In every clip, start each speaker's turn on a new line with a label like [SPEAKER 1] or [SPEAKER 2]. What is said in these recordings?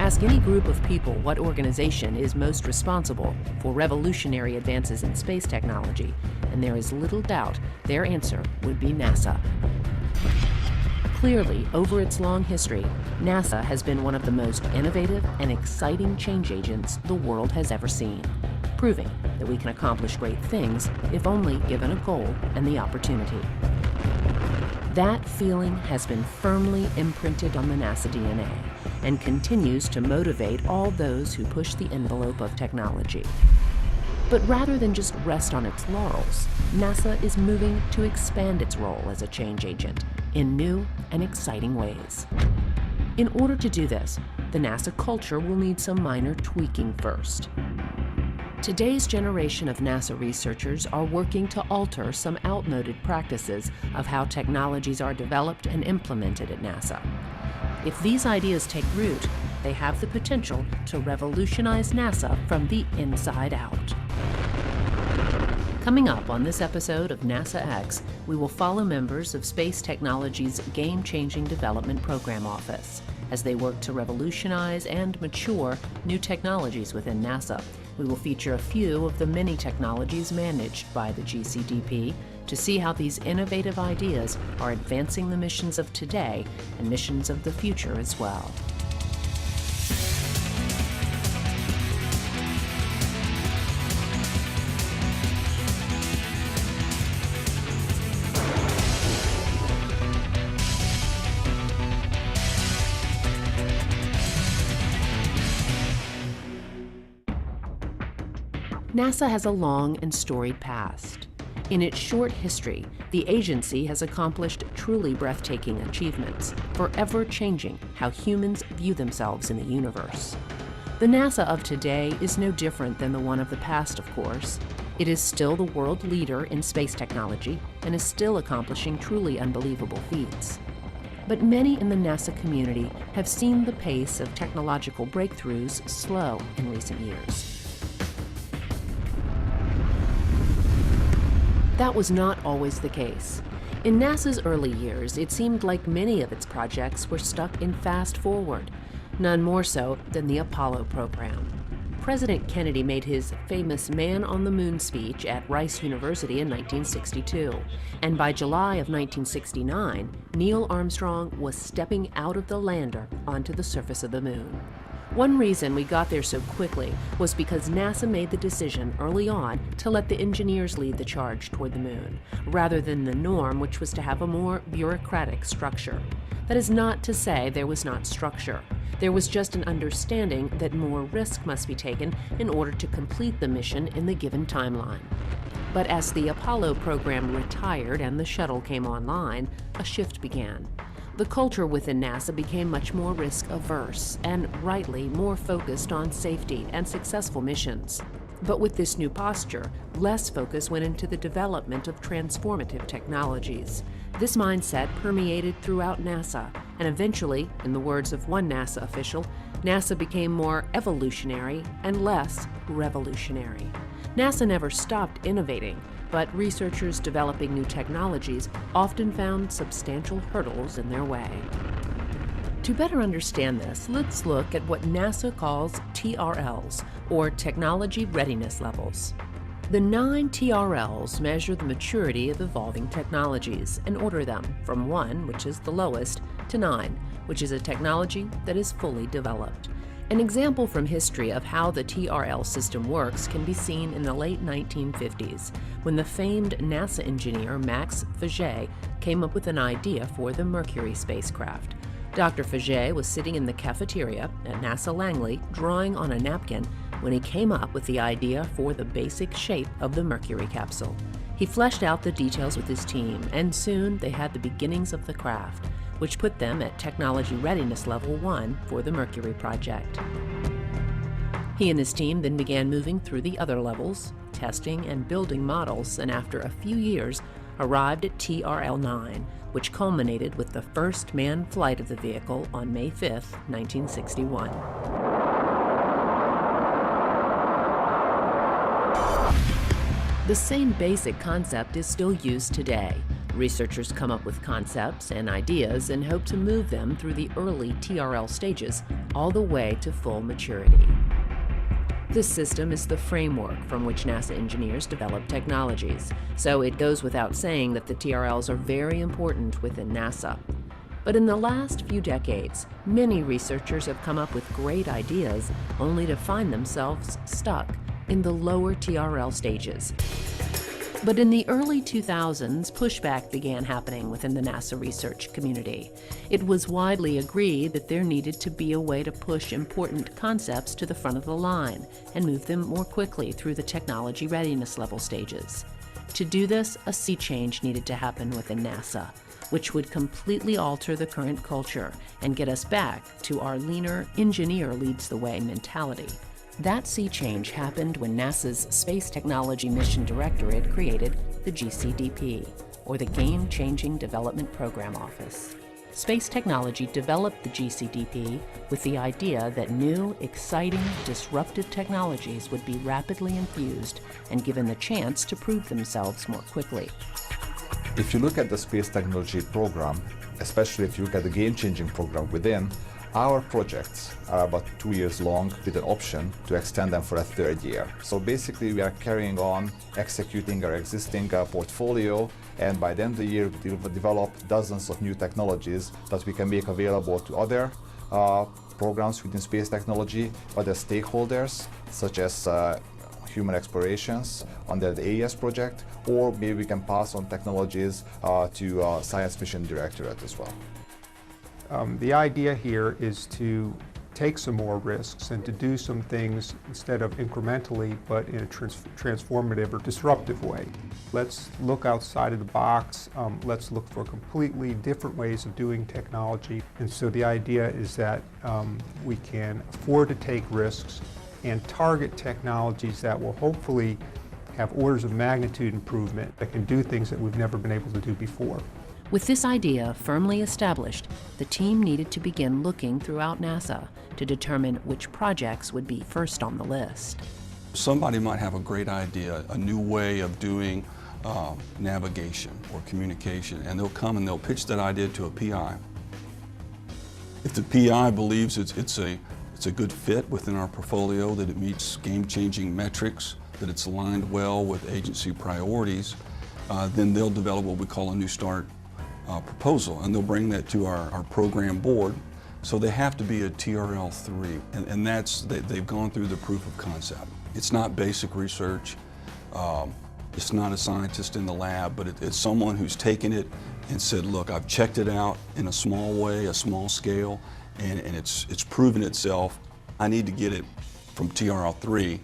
[SPEAKER 1] Ask any group of people what organization is most responsible for revolutionary advances in space technology, and there is little doubt their answer would be NASA. Clearly, over its long history, NASA has been one of the most innovative and exciting change agents the world has ever seen, proving that we can accomplish great things if only given a goal and the opportunity. That feeling has been firmly imprinted on the NASA DNA and continues to motivate all those who push the envelope of technology. But rather than just rest on its laurels, NASA is moving to expand its role as a change agent in new and exciting ways. In order to do this, the NASA culture will need some minor tweaking first. Today's generation of NASA researchers are working to alter some outmoded practices of how technologies are developed and implemented at NASA. If these ideas take root, they have the potential to revolutionize NASA from the inside out. Coming up on this episode of NASA X, we will follow members of Space Technology's Game-Changing Development Program Office as they work to revolutionize and mature new technologies within NASA. We will feature a few of the many technologies managed by the GCDP to see how these innovative ideas are advancing the missions of today and missions of the future as well. NASA has a long and storied past. In its short history, the agency has accomplished truly breathtaking achievements, forever changing how humans view themselves in the universe. The NASA of today is no different than the one of the past, of course. It is still the world leader in space technology and is still accomplishing truly unbelievable feats. But many in the NASA community have seen the pace of technological breakthroughs slow in recent years. That was not always the case. In NASA's early years, it seemed like many of its projects were stuck in fast forward, none more so than the Apollo program. President Kennedy made his famous Man on the Moon speech at Rice University in 1962, and by July of 1969, Neil Armstrong was stepping out of the lander onto the surface of the moon. One reason we got there so quickly was because NASA made the decision early on to let the engineers lead the charge toward the moon, rather than the norm, which was to have a more bureaucratic structure. That is not to say there was not structure. There was just an understanding that more risk must be taken in order to complete the mission in the given timeline. But as the Apollo program retired and the shuttle came online, a shift began. The culture within NASA became much more risk-averse and, rightly, more focused on safety and successful missions. But with this new posture, less focus went into the development of transformative technologies. This mindset permeated throughout NASA, and eventually, in the words of one NASA official, NASA became more evolutionary and less revolutionary. NASA never stopped innovating, but researchers developing new technologies often found substantial hurdles in their way. To better understand this, let's look at what NASA calls TRLs, or Technology Readiness Levels. The 9 TRLs measure the maturity of evolving technologies and order them from 1, which is the lowest, to 9, which is a technology that is fully developed. An example from history of how the TRL system works can be seen in the late 1950s, when the famed NASA engineer Max Faget came up with an idea for the Mercury spacecraft. Dr. Faget was sitting in the cafeteria at NASA Langley drawing on a napkin when he came up with the idea for the basic shape of the Mercury capsule. He fleshed out the details with his team, and soon they had the beginnings of the craft, which put them at Technology Readiness Level 1 for the Mercury project. He and his team then began moving through the other levels, testing and building models, and after a few years arrived at TRL 9, which culminated with the first manned flight of the vehicle on May 5, 1961. The same basic concept is still used today. Researchers come up with concepts and ideas and hope to move them through the early TRL stages all the way to full maturity. This system is the framework from which NASA engineers develop technologies, so it goes without saying that the TRLs are very important within NASA. But in the last few decades, many researchers have come up with great ideas only to find themselves stuck in the lower TRL stages. But in the early 2000s, pushback began happening within the NASA research community. It was widely agreed that there needed to be a way to push important concepts to the front of the line and move them more quickly through the technology readiness level stages. To do this, a sea change needed to happen within NASA, which would completely alter the current culture and get us back to our leaner, engineer leads the way mentality. That sea change happened when NASA's Space Technology Mission Directorate created the GCDP, or the Game Changing Development Program Office. Space Technology developed the GCDP with the idea that new, exciting, disruptive technologies would be rapidly infused and given the chance to prove themselves more quickly.
[SPEAKER 2] If you look at the Space Technology program, especially if you look at the Game Changing program within, our projects are about 2 years long with an option to extend them for a third year. So basically we are carrying on executing our existing portfolio, and by the end of the year we will develop dozens of new technologies that we can make available to other programs within space technology, other stakeholders such as human explorations under the AES project, or maybe we can pass on technologies to Science Mission Directorate as well.
[SPEAKER 3] The idea here is to take some more risks and to do some things instead of incrementally, but in a transformative or disruptive way. Let's look outside of the box. Let's look for completely different ways of doing technology. And so the idea is that we can afford to take risks and target technologies that will hopefully have orders of magnitude improvement that can do things that we've never been able to do before.
[SPEAKER 1] With this idea firmly established, the team needed to begin looking throughout NASA to determine which projects would be first on the list.
[SPEAKER 4] Somebody might have a great idea, a new way of doing navigation or communication, and they'll come and they'll pitch that idea to a PI. If the PI believes it's a good fit within our portfolio, that it meets game-changing metrics, that it's aligned well with agency priorities, then they'll develop what we call a New Start proposal, and they'll bring that to our program board. So they have to be a TRL3, and they've gone through the proof of concept. It's not basic research, it's not a scientist in the lab, but it's someone who's taken it and said, look, I've checked it out in a small way, a small scale, and it's proven itself. I need to get it from TRL3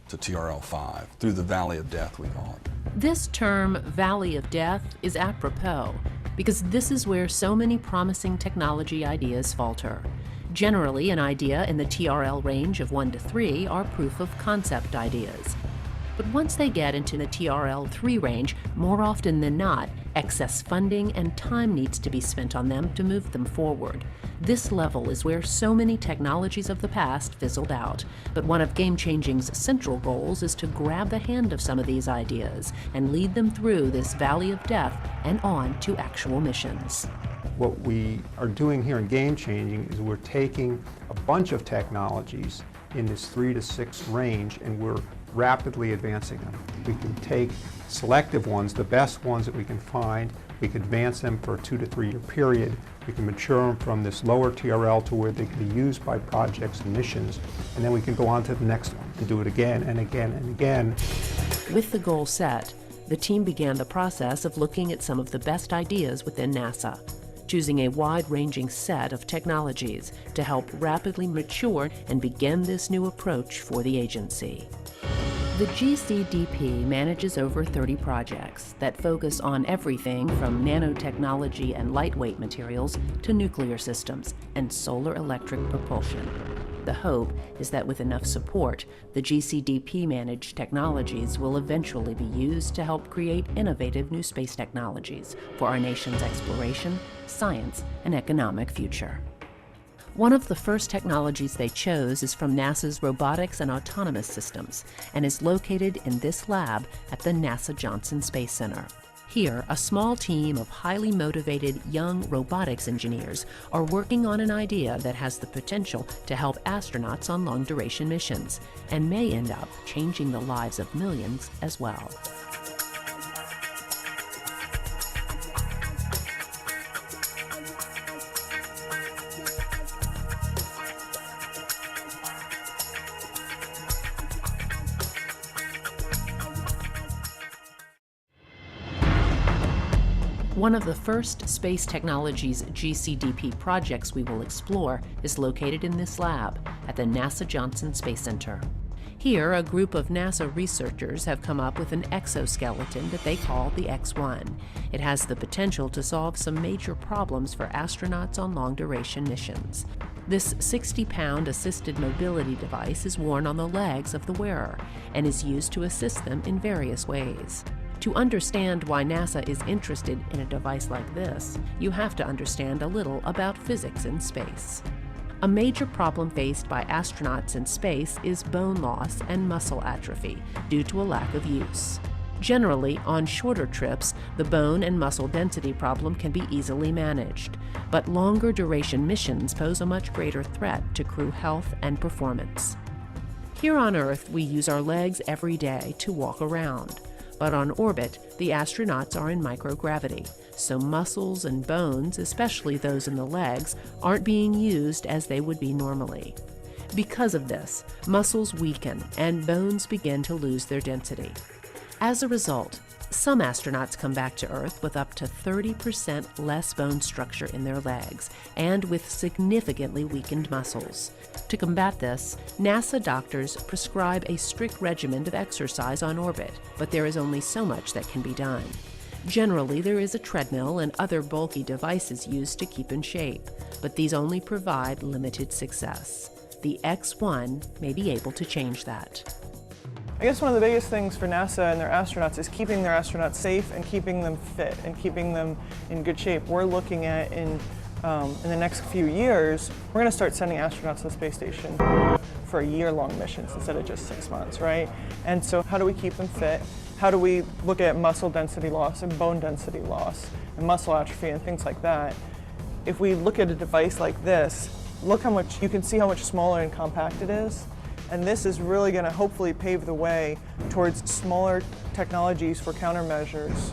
[SPEAKER 4] to TRL5, through the Valley of Death, we call it.
[SPEAKER 1] This term, Valley of Death, is apropos because this is where so many promising technology ideas falter. Generally, an idea in the TRL range of 1 to 3 are proof of concept ideas. But once they get into the TRL3 range, more often than not, excess funding and time needs to be spent on them to move them forward. This level is where so many technologies of the past fizzled out, but one of Game Changing's central goals is to grab the hand of some of these ideas and lead them through this valley of death and on to actual missions.
[SPEAKER 3] What we are doing here in Game Changing is we're taking a bunch of technologies in this 3 to 6 range, and we're rapidly advancing them. We can take selective ones, the best ones that we can find, we can advance them for a 2 to 3 year period, we can mature them from this lower TRL to where they can be used by projects and missions, and then we can go on to the next one and do it again and again and again.
[SPEAKER 1] With the goal set, the team began the process of looking at some of the best ideas within NASA, choosing a wide-ranging set of technologies to help rapidly mature and begin this new approach for the agency. The GCDP manages over 30 projects that focus on everything from nanotechnology and lightweight materials to nuclear systems and solar electric propulsion. The hope is that with enough support, the GCDP-managed technologies will eventually be used to help create innovative new space technologies for our nation's exploration, science, and economic future. One of the first technologies they chose is from NASA's Robotics and Autonomous Systems and is located in this lab at the NASA Johnson Space Center. Here, a small team of highly motivated young robotics engineers are working on an idea that has the potential to help astronauts on long-duration missions and may end up changing the lives of millions as well. One of the first Space Technologies GCDP projects we will explore is located in this lab at the NASA Johnson Space Center. Here, a group of NASA researchers have come up with an exoskeleton that they call the X-1. It has the potential to solve some major problems for astronauts on long-duration missions. This 60-pound assisted mobility device is worn on the legs of the wearer and is used to assist them in various ways. To understand why NASA is interested in a device like this, you have to understand a little about physics in space. A major problem faced by astronauts in space is bone loss and muscle atrophy due to a lack of use. Generally, on shorter trips, the bone and muscle density problem can be easily managed, but longer duration missions pose a much greater threat to crew health and performance. Here on Earth, we use our legs every day to walk around. But on orbit, the astronauts are in microgravity, so muscles and bones, especially those in the legs, aren't being used as they would be normally. Because of this, muscles weaken and bones begin to lose their density. As a result, some astronauts come back to Earth with up to 30% less bone structure in their legs and with significantly weakened muscles. To combat this, NASA doctors prescribe a strict regimen of exercise on orbit, but there is only so much that can be done. Generally, there is a treadmill and other bulky devices used to keep in shape, but these only provide limited success. The X-1 may be able to change that.
[SPEAKER 5] I guess one of the biggest things for NASA and their astronauts is keeping their astronauts safe and keeping them fit and keeping them in good shape. We're looking at in the next few years, we're going to start sending astronauts to the space station for year-long missions instead of just 6 months, right? And so how do we keep them fit? How do we look at muscle density loss and bone density loss and muscle atrophy and things like that? If we look at a device like this, look how much, you can see how much smaller and compact it is. And this is really going to hopefully pave the way towards smaller technologies for countermeasures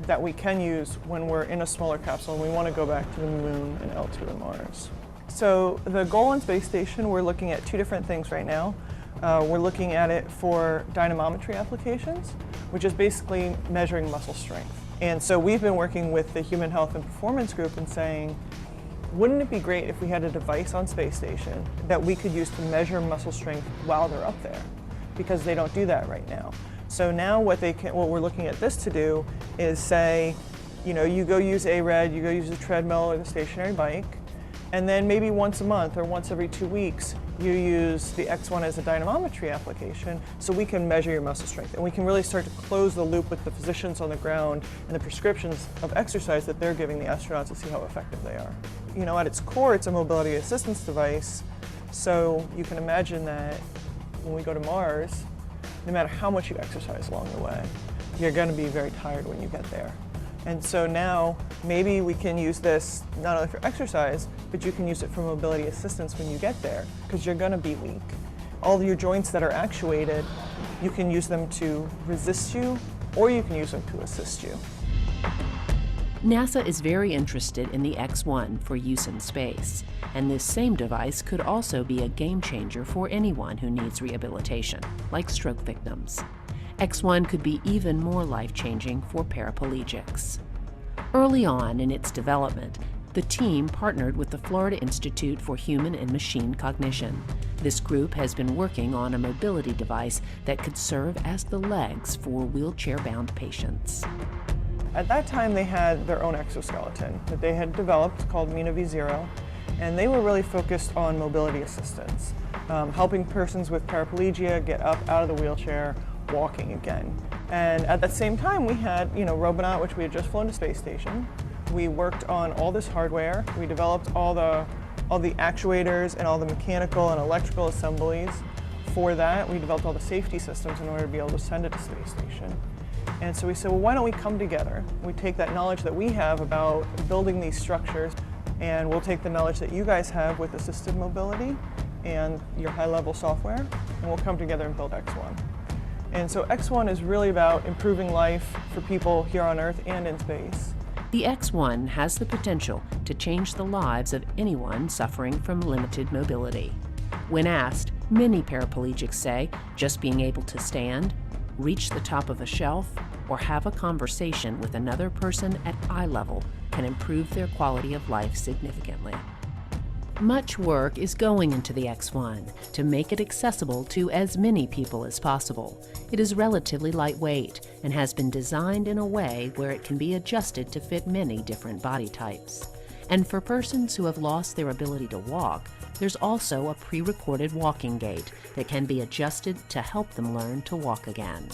[SPEAKER 5] that we can use when we're in a smaller capsule and we want to go back to the moon and L2 and Mars. So the goal on space station, we're looking at two different things right now. We're looking at it for dynamometry applications, which is basically measuring muscle strength. And so we've been working with the Human Health and Performance Group and saying, wouldn't it be great if we had a device on space station that we could use to measure muscle strength while they're up there? Because they don't do that right now. So now what we're looking at this to do is say, you go use ARED, you go use a treadmill or the stationary bike, and then maybe once a month or once every 2 weeks, you use the X-1 as a dynamometry application so we can measure your muscle strength. And we can really start to close the loop with the physicians on the ground and the prescriptions of exercise that they're giving the astronauts to see how effective they are. At its core, it's a mobility assistance device, so you can imagine that when we go to Mars, no matter how much you exercise along the way, you're going to be very tired when you get there. And so now, maybe we can use this not only for exercise, but you can use it for mobility assistance when you get there, because you're going to be weak. All of your joints that are actuated, you can use them to resist you, or you can use them to assist you.
[SPEAKER 1] NASA is very interested in the X-1 for use in space, and this same device could also be a game changer for anyone who needs rehabilitation, like stroke victims. X-1 could be even more life-changing for paraplegics. Early on in its development, the team partnered with the Florida Institute for Human and Machine Cognition. This group has been working on a mobility device that could serve as the legs for wheelchair-bound patients.
[SPEAKER 5] At that time, they had their own exoskeleton that they had developed called Mina V0, and they were really focused on mobility assistance, helping persons with paraplegia get up out of the wheelchair, walking again. And at that same time, we had, Robonaut, which we had just flown to space station. We worked on all this hardware. We developed all the actuators and all the mechanical and electrical assemblies for that. We developed all the safety systems in order to be able to send it to space station. And so we said, well, why don't we come together? We take that knowledge that we have about building these structures, and we'll take the knowledge that you guys have with assisted mobility and your high-level software, and we'll come together and build X1. And so X1 is really about improving life for people here on Earth and in space.
[SPEAKER 1] The X1 has the potential to change the lives of anyone suffering from limited mobility. When asked, many paraplegics say just being able to stand, reach the top of a shelf, or have a conversation with another person at eye level can improve their quality of life significantly. Much work is going into the X1 to make it accessible to as many people as possible. It is relatively lightweight and has been designed in a way where it can be adjusted to fit many different body types. And for persons who have lost their ability to walk, there's also a pre-recorded walking gait that can be adjusted to help them learn to walk again.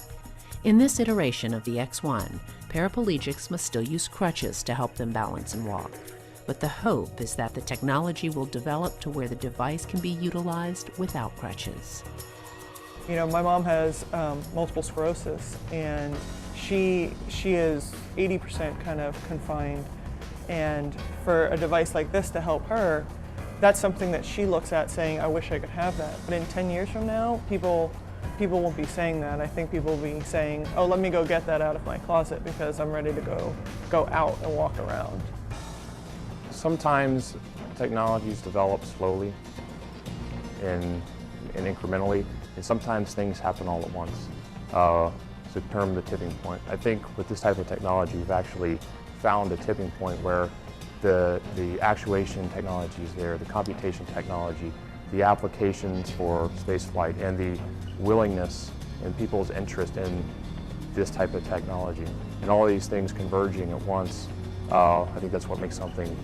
[SPEAKER 1] In this iteration of the X1, paraplegics must still use crutches to help them balance and walk. But the hope is that the technology will develop to where the device can be utilized without crutches.
[SPEAKER 5] You know, my mom has multiple sclerosis, and she is 80% kind of confined. And for a device like this to help her, that's something that she looks at saying, I wish I could have that. But in 10 years from now, people won't be saying that. I think people will be saying, oh, let me go get that out of my closet because I'm ready to go out and walk around.
[SPEAKER 6] Sometimes technologies develop slowly and incrementally, and sometimes things happen all at once. It's a term, the tipping point. I think with this type of technology, we've actually found a tipping point where the actuation technology is there, the computation technology, the applications for spaceflight, and the willingness and people's interest in this type of technology. And all these things converging at once, I think that's what makes something,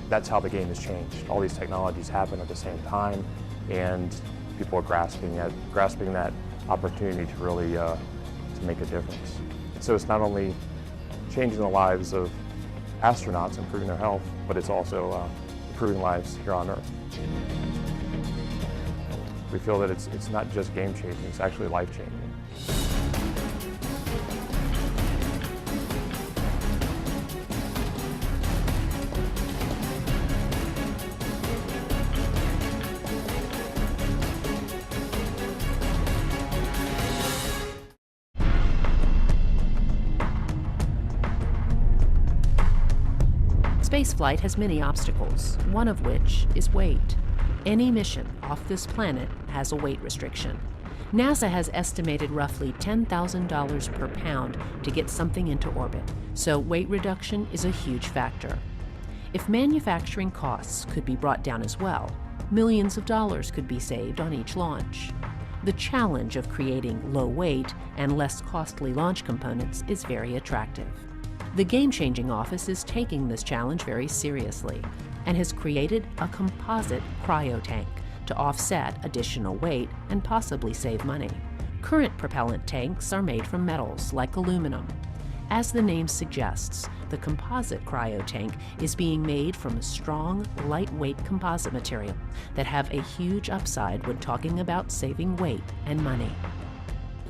[SPEAKER 6] that's how the game has changed. All these technologies happen at the same time, and people are grasping that opportunity to really to make a difference. So it's not only changing the lives of astronauts, improving their health, but it's also improving lives here on Earth. We feel that it's not just game-changing, it's actually life-changing.
[SPEAKER 1] Spaceflight has many obstacles, one of which is weight. Any mission off this planet has a weight restriction. NASA has estimated roughly $10,000 per pound to get something into orbit, so weight reduction is a huge factor. If manufacturing costs could be brought down as well, millions of dollars could be saved on each launch. The challenge of creating low weight and less costly launch components is very attractive. The Game-Changing Office is taking this challenge very seriously and has created a composite cryotank to offset additional weight and possibly save money. Current propellant tanks are made from metals like aluminum. As the name suggests, the composite cryotank is being made from a strong, lightweight composite material that have a huge upside when talking about saving weight and money.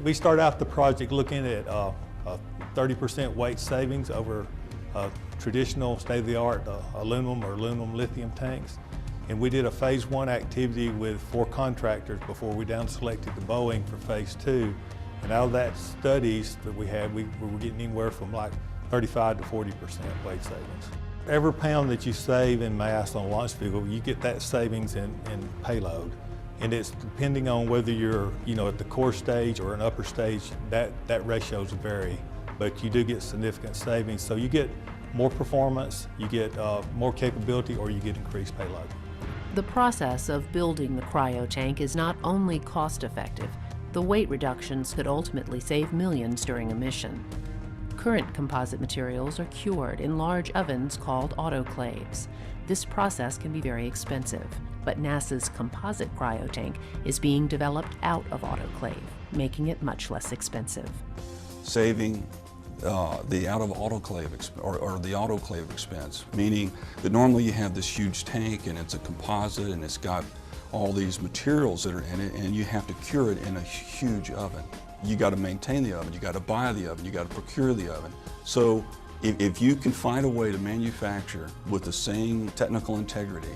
[SPEAKER 7] We start out the project looking at 30% weight savings over traditional state-of-the-art aluminum or aluminum lithium tanks. And we did a phase 1 activity with 4 contractors before we down selected the Boeing for phase 2. And out of that studies that we had, we were getting anywhere from like 35 to 40% weight savings. Every pound that you save in mass on a launch vehicle, you get that savings in payload. And it's depending on whether you're at the core stage or an upper stage, that ratios vary. But you do get significant savings. So you get more performance, you get more capability, or you get increased payload.
[SPEAKER 1] The process of building the cryotank is not only cost-effective, the weight reductions could ultimately save millions during a mission. Current composite materials are cured in large ovens called autoclaves. This process can be very expensive, but NASA's composite cryotank is being developed out of autoclave, making it much less expensive.
[SPEAKER 4] Saving the out of autoclave or the autoclave expense, meaning that normally you have this huge tank and it's a composite and it's got all these materials that are in it and you have to cure it in a huge oven. you got to maintain the oven, you got to buy the oven, you got to procure the oven. So if you can find a way to manufacture with the same technical integrity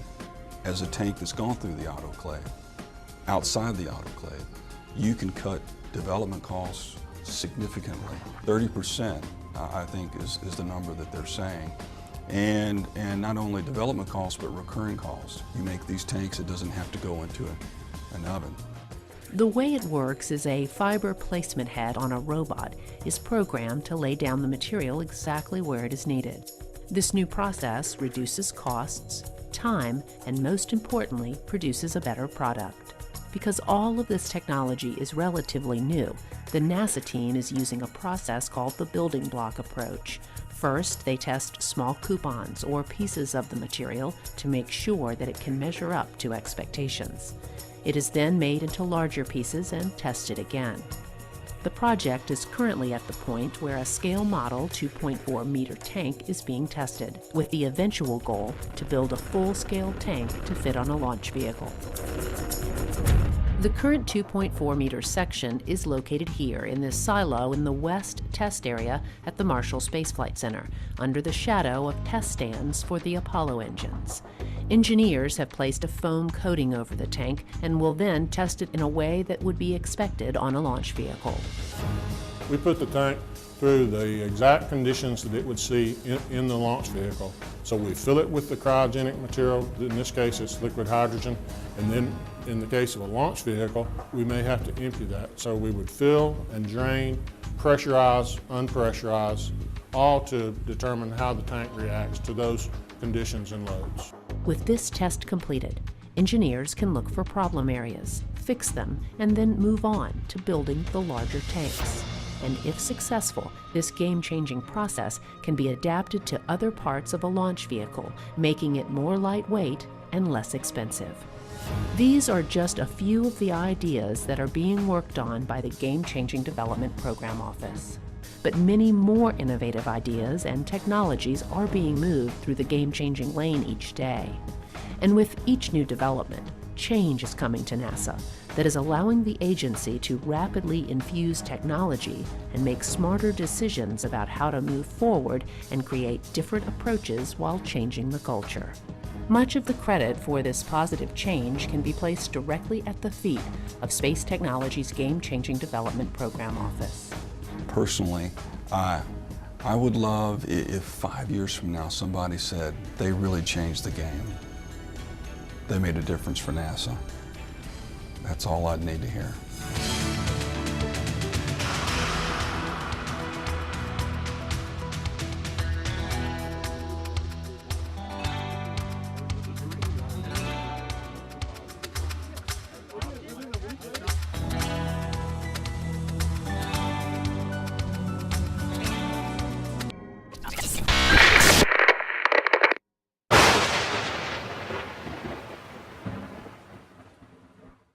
[SPEAKER 4] as a tank that's gone through the autoclave, outside the autoclave, you can cut development costs significantly. 30%, I think, is the number that they're saying. And not only development costs, but recurring costs. You make these tanks, it doesn't have to go into an oven.
[SPEAKER 1] The way it works is a fiber placement head on a robot is programmed to lay down the material exactly where it is needed. This new process reduces costs, time, and most importantly, produces a better product. Because all of this technology is relatively new, the NASA team is using a process called the building block approach. First, they test small coupons or pieces of the material to make sure that it can measure up to expectations. It is then made into larger pieces and tested again. The project is currently at the point where a scale model 2.4 meter tank is being tested, with the eventual goal to build a full-scale tank to fit on a launch vehicle. The current 2.4 meter section is located here in this silo in the west test area at the Marshall Space Flight Center, under the shadow of test stands for the Apollo engines. Engineers have placed a foam coating over the tank and will then test it in a way that would be expected on a launch vehicle.
[SPEAKER 8] We put the tank through the exact conditions that it would see in the launch vehicle. So we fill it with the cryogenic material, in this case it's liquid hydrogen, and then in the case of a launch vehicle, we may have to empty that. So we would fill and drain, pressurize, unpressurize, all to determine how the tank reacts to those conditions and loads.
[SPEAKER 1] With this test completed, engineers can look for problem areas, fix them, and then move on to building the larger tanks. And if successful, this game-changing process can be adapted to other parts of a launch vehicle, making it more lightweight and less expensive. These are just a few of the ideas that are being worked on by the Game-Changing Development Program Office. But many more innovative ideas and technologies are being moved through the game-changing lane each day. And with each new development, change is coming to NASA that is allowing the agency to rapidly infuse technology and make smarter decisions about how to move forward and create different approaches while changing the culture. Much of the credit for this positive change can be placed directly at the feet of Space Technology's Game-Changing Development Program Office.
[SPEAKER 4] Personally, I would love if 5 years from now somebody said they really changed the game. They made a difference for NASA. That's all I'd need to hear.